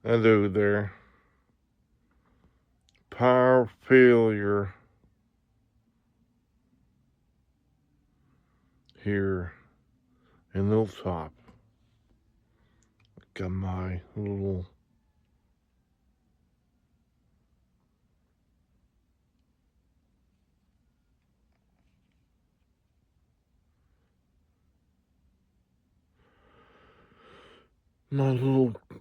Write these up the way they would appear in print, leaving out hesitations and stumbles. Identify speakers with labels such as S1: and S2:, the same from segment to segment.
S1: Hello there. Power failure here in Hilltop. Got my little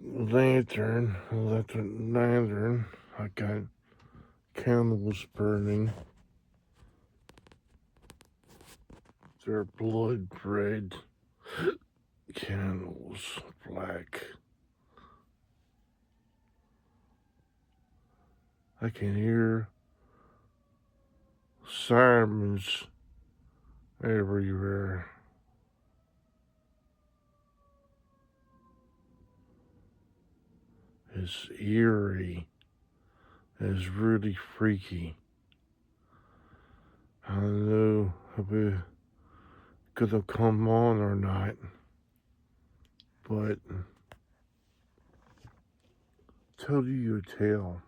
S1: lantern, electric lantern. I got candles burning. They're blood red candles, black. I can hear sirens everywhere. It's eerie. It's really freaky. I don't know if it could have come on or not, but tell you a tale.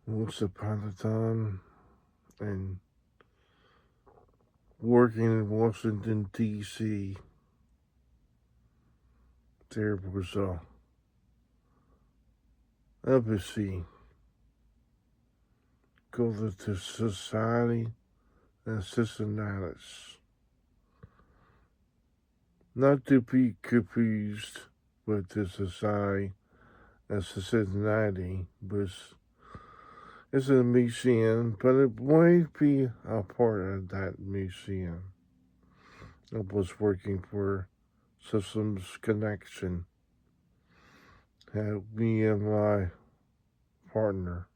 S1: Once upon a time, and working in Washington, D.C., there was a embassy called the Society of Cincinnatus. Not to be confused with the Society of Cincinnati, but it's a museum, but it might be a part of that museum. I was working for Systems Connection. Had me and my partner.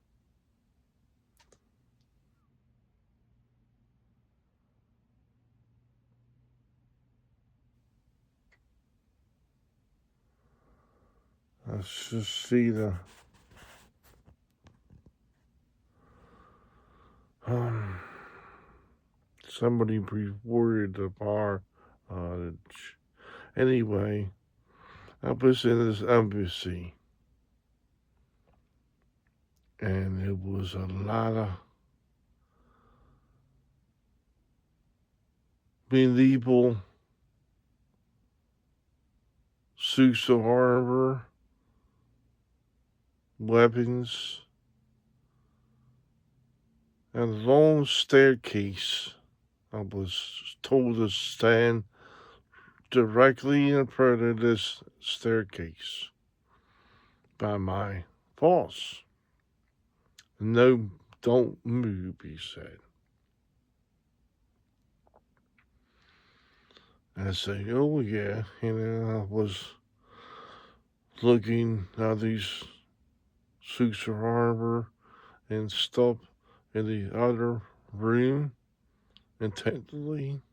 S1: Let's just see the somebody reported the power outage. Anyway, I was in this embassy, and it was a lot of medieval suits of armor, weapons, and a long staircase. I was told to stand directly in front of this staircase by my boss. No, don't move, he said. I said, oh yeah. And then I was looking at these suits of armor and stuff in the other room intently.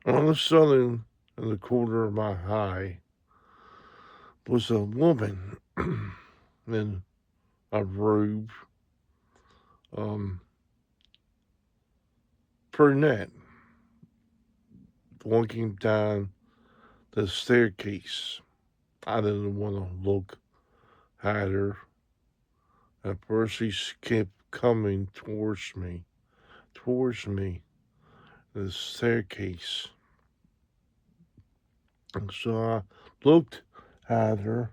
S1: All of a sudden, in the corner of my eye, was a woman in a robe, brunette, walking down the staircase. I didn't want to look at her. At first, she kept coming towards me, the staircase. And so I looked at her.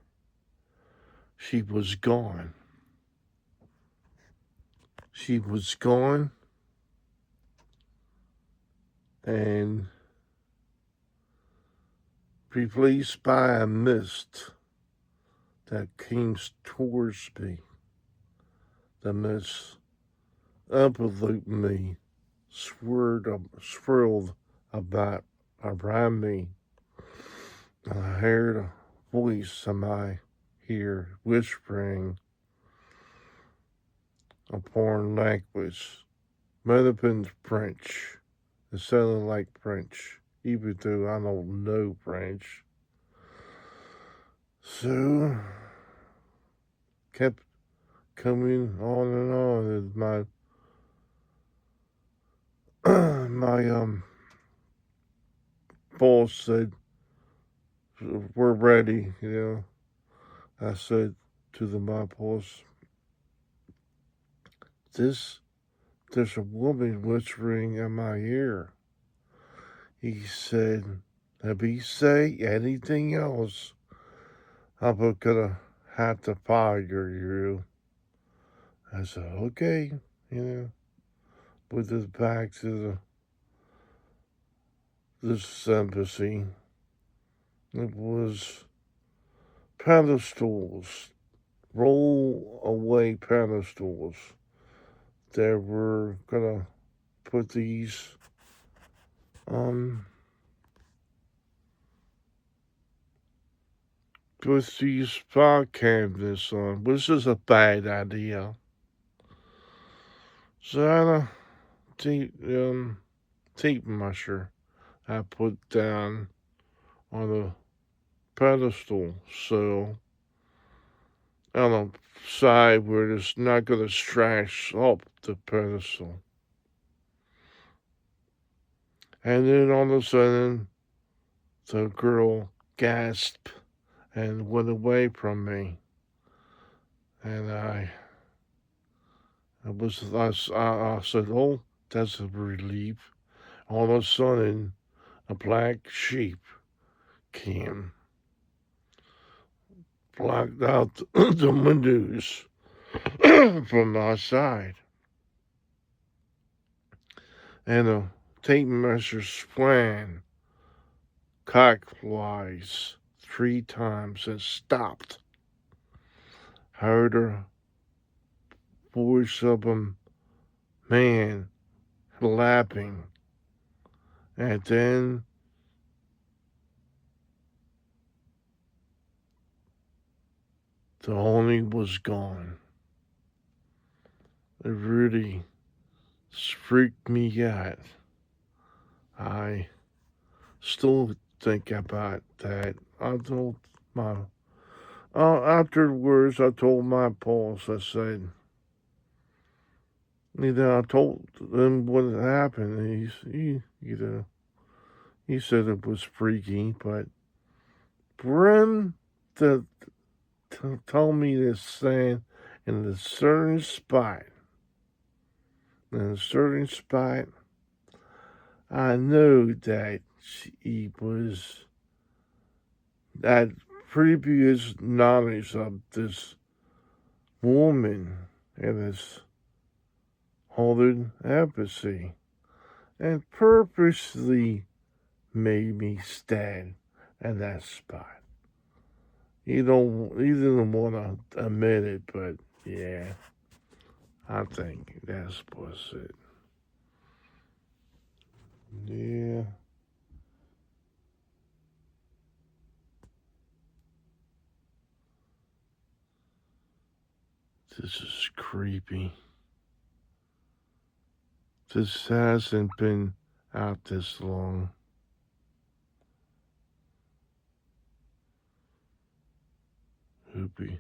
S1: She was gone. She was gone, and replaced by a mist that came towards me. The mist enveloped me, swirled about around me. And I heard a voice in my ear whispering a foreign language. Might have been French. It sounded like French, even though I don't know French. So, kept coming on and on as my boss said, we're ready, I said to my boss, there's a woman whispering in my ear. He said, if he say anything else, I'm gonna have to fire you. I said, okay, put this back to this embassy. It was pedestals, roll away pedestals. They were gonna put these file cabinets on, which is a bad idea. So I had a tape measure I put down on the pedestal, so on the side where it's not gonna scratch up the pedestal. And then all of a sudden, the girl gasped and went away from me. And I said, oh, that's a relief. All of a sudden, a black sheep came, blocked out the windows from outside. And the tape measure swam clockwise 3 times and stopped. Heard a voice of a man laughing, and then the awning was gone. It really freaked me out. I still think about that. I told my afterwards. I told my boss. I said, I told him what had happened. He said it was freaky, but for him to tell me this saying in a certain spot, I know that he was that previous knowledge of this woman and this haunted embassy, and purposely made me stand in that spot. He didn't want to admit it, but yeah, I think that was it. Yeah. This is creepy. This hasn't been out this long. Hoopy.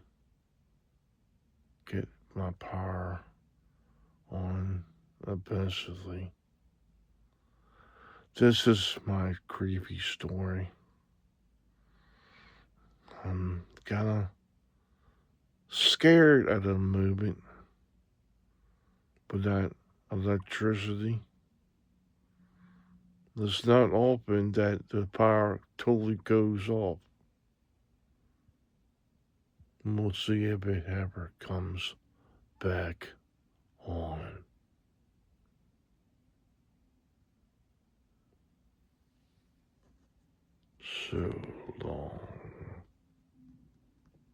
S1: Get my power on eventually. This is my creepy story. I'm kinda scared at the moment with that electricity. It's not often that the power totally goes off. And we'll see if it ever comes back on. So long.